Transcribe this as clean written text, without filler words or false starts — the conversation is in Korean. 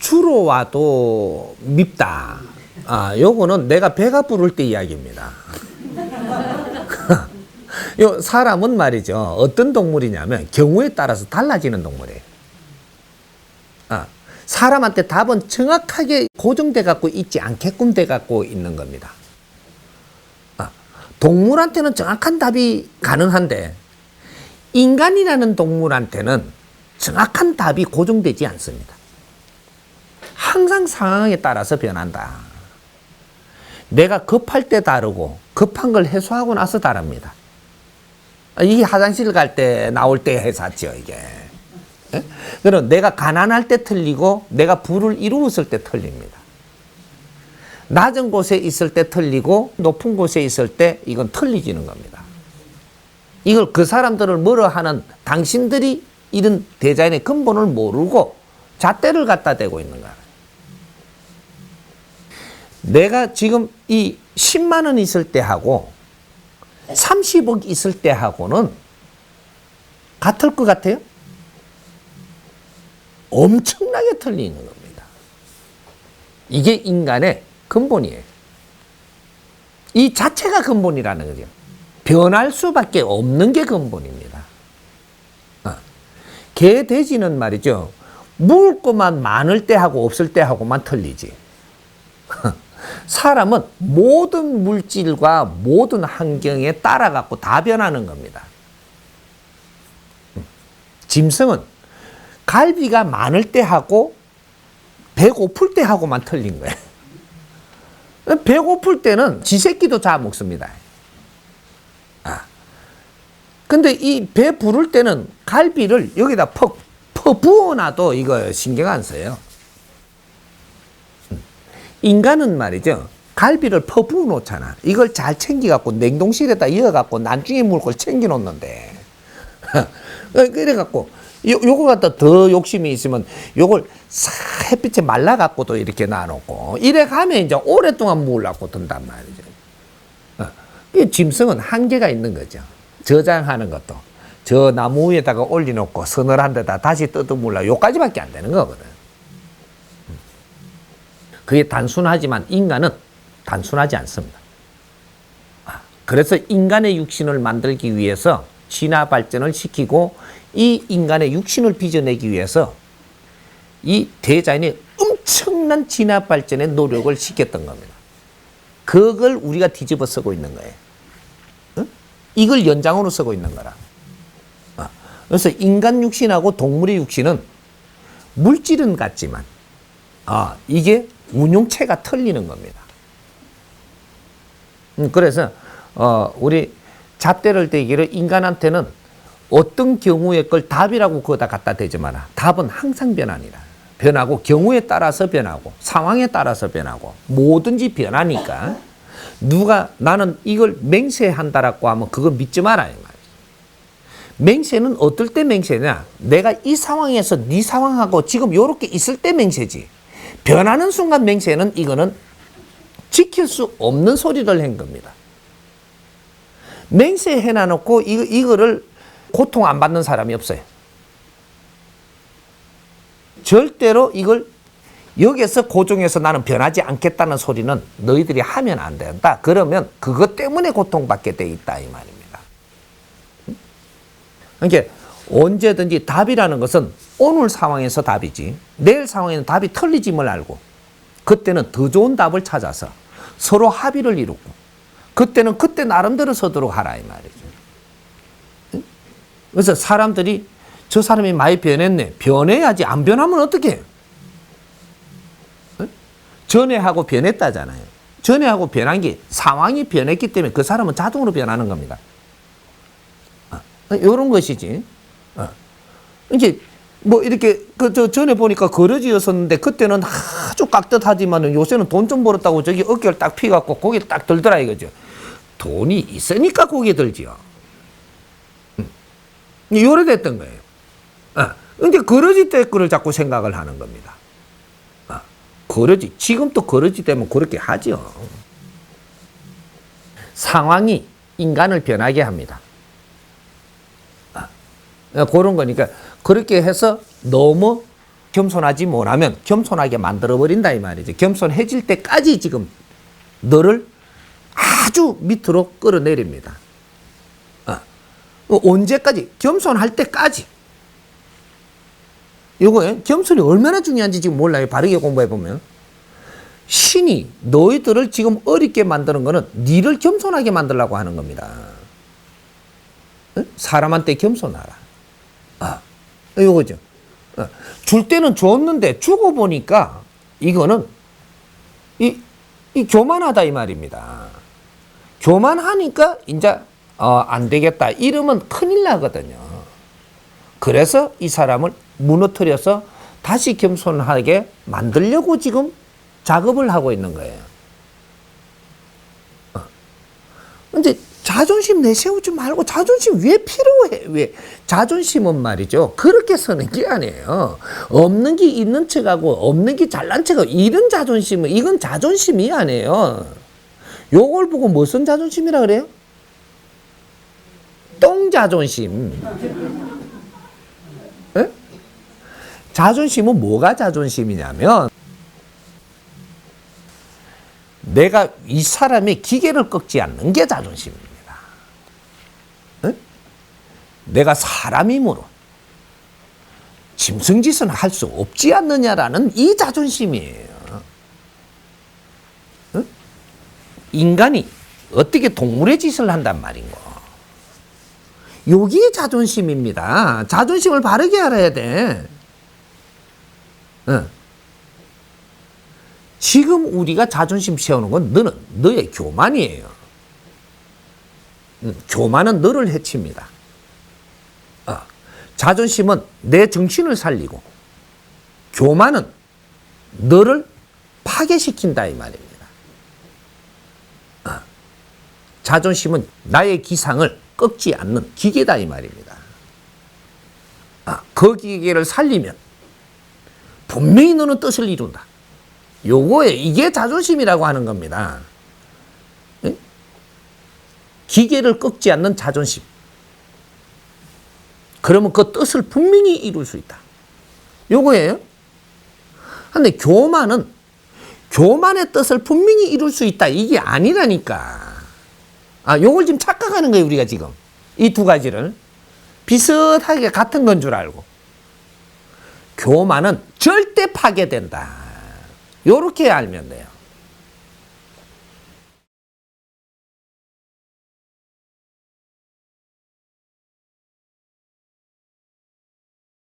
주로 와도 밉다. 요거는 내가 배가 부를 때 이야기입니다. 요 사람은 말이죠. 어떤 동물이냐면 경우에 따라서 달라지는 동물이에요. 사람한테 답은 정확하게 고정돼 갖고 있지 않게끔 돼 갖고 있는 겁니다. 동물한테는 정확한 답이 가능한데 인간이라는 동물한테는 정확한 답이 고정되지 않습니다. 항상 상황에 따라서 변한다. 내가 급할 때 다르고 급한 걸 해소하고 나서 다릅니다. 이게 화장실 갈 때 나올 때 해사죠 이게. 그럼 내가 가난할 때 틀리고 내가 부를 이루었을 때 틀립니다. 낮은 곳에 있을 때 틀리고 높은 곳에 있을 때 이건 틀리지는 겁니다. 이걸 그 사람들을 뭐라 하는 당신들이 이런 디자인의 근본을 모르고 잣대를 갖다 대고 있는 거야. 내가 지금 이 10만 원 있을 때 하고 30억 있을 때 하고는 같을 것 같아요? 엄청나게 틀리는 겁니다. 이게 인간의 근본이에요. 이 자체가 근본이라는 거죠. 변할 수밖에 없는 게 근본입니다. 개, 돼지는 말이죠. 먹을 것만 많을 때 하고 없을 때 하고만 틀리지. 사람은 모든 물질과 모든 환경에 따라갖고 다 변하는 겁니다. 짐승은 갈비가 많을 때 하고 배고플 때 하고만 틀린 거예요. 배고플 때는 지 새끼도 잡아먹습니다. 근데 이 배 부를 때는 갈비를 여기다 퍽 부어놔도 이거 신경 안 써요. 인간은 말이죠. 갈비를 퍼 부어 놓잖아. 이걸 잘 챙겨갖고 냉동실에다 이어갖고 나중에 먹을 걸 챙겨 놓는데. 그래갖고 요거 갖다 더 욕심이 있으면 요걸 싹 햇빛에 말라갖고도 이렇게 놔놓고 이래 가면 이제 오랫동안 먹으려고 든단 말이죠. 짐승은 한계가 있는 거죠. 저장하는 것도. 저 나무 위에다가 올려놓고 서늘한 데다 다시 뜯어먹으려고 요까지밖에 안 되는 거거든. 그게 단순하지만 인간은 단순하지 않습니다. 그래서 인간의 육신을 만들기 위해서 진화 발전을 시키고 이 인간의 육신을 빚어내기 위해서 이 대자연이 엄청난 진화 발전의 노력을 시켰던 겁니다. 그걸 우리가 뒤집어 쓰고 있는 거예요. 이걸 연장으로 쓰고 있는 거라. 그래서 인간 육신하고 동물의 육신은 물질은 같지만 이게 운용체가 틀리는 겁니다. 그래서 우리 잣대를 대기를 인간한테는 어떤 경우의 걸 답이라고 그거다 갖다 대지 마라. 답은 항상 변하니라. 변하고 경우에 따라서 변하고 상황에 따라서 변하고 뭐든지 변하니까 누가 나는 이걸 맹세한다라고 하면 그거 믿지 마라 이 말이야. 맹세는 어떨 때 맹세냐? 내가 이 상황에서 네 상황하고 지금 요렇게 있을 때 맹세지. 변하는 순간 맹세는 이거는 지킬 수 없는 소리를 한 겁니다. 맹세 해놔놓고 이거를 고통 안 받는 사람이 없어요. 절대로 이걸 여기에서 고정해서 나는 변하지 않겠다는 소리는 너희들이 하면 안 된다. 그러면 그것 때문에 고통받게 돼 있다 이 말입니다. 그러니까 언제든지 답이라는 것은 오늘 상황에서 답이지 내일 상황에는 답이 틀리짐을 알고 그때는 더 좋은 답을 찾아서 서로 합의를 이루고 그때는 그때 나름대로 서도록 하라 이 말이죠. 그래서 사람들이 저 사람이 많이 변했네. 변해야지. 안 변하면 어떡해? 전에하고 변했다잖아요. 전에하고 변한 게 상황이 변했기 때문에 그 사람은 자동으로 변하는 겁니다. 이런 것이지. 이게 뭐 이렇게 저 전에 보니까 거러지였었는데 그때는 아주 깍듯하지만 요새는 돈 좀 벌었다고 저기 어깨를 딱 피갖고 고개 딱 들더라 이거죠. 돈이 있으니까 고개 들지요. 요래됐던 거예요. 근데 거러지 때 거를 자꾸 생각을 하는 겁니다. 거러지, 지금 또 거러지 되면 그렇게 하죠. 상황이 인간을 변하게 합니다. 그런 거니까 그렇게 해서 너무 겸손하지 못하면 겸손하게 만들어버린다 이 말이죠. 겸손해질 때까지 지금 너를 아주 밑으로 끌어내립니다. 언제까지? 겸손할 때까지. 이거 겸손이 얼마나 중요한지 지금 몰라요. 바르게 공부해보면. 신이 너희들을 지금 어렵게 만드는 거는 니를 겸손하게 만들려고 하는 겁니다. 사람한테 겸손하라. 이거죠. 줄 때는 줬는데 주고 보니까 이거는 이 교만하다 이 말입니다. 교만하니까 이제 안 되겠다. 이러면 큰일 나거든요. 그래서 이 사람을 무너뜨려서 다시 겸손하게 만들려고 지금 작업을 하고 있는 거예요. 근데 자존심 내세우지 말고 자존심 왜 필요해? 왜? 자존심은 말이죠. 그렇게 서는 게 아니에요. 없는 게 있는 척하고 없는 게 잘난 척하고 이런 자존심은 이건 자존심이 아니에요. 요걸 보고 무슨 자존심이라 그래요? 똥자존심. 에? 자존심은 뭐가 자존심이냐면 내가 이 사람의 기계를 꺾지 않는 게 자존심입니다. 에? 내가 사람이므로 짐승짓은 할 수 없지 않느냐라는 이 자존심이에요. 에? 인간이 어떻게 동물의 짓을 한단 말인고. 여기 자존심입니다. 자존심을 바르게 알아야 돼. 지금 우리가 자존심 세우는 건 너의 교만이에요. 교만은 너를 해칩니다. 자존심은 내 정신을 살리고 교만은 너를 파괴시킨다 이 말입니다. 자존심은 나의 기상을 꺾지 않는 기계다 이 말입니다. 그 기계를 살리면 분명히 너는 뜻을 이룬다. 요거에 이게 자존심이라고 하는 겁니다. 에? 기계를 꺾지 않는 자존심. 그러면 그 뜻을 분명히 이룰 수 있다. 요거예요. 근데 교만은 교만의 뜻을 분명히 이룰 수 있다. 이게 아니라니까. 요걸 지금 착각하는 거예요, 우리가 지금. 이 두 가지를. 비슷하게 같은 건 줄 알고. 교만은 절대 파괴된다. 요렇게 알면 돼요.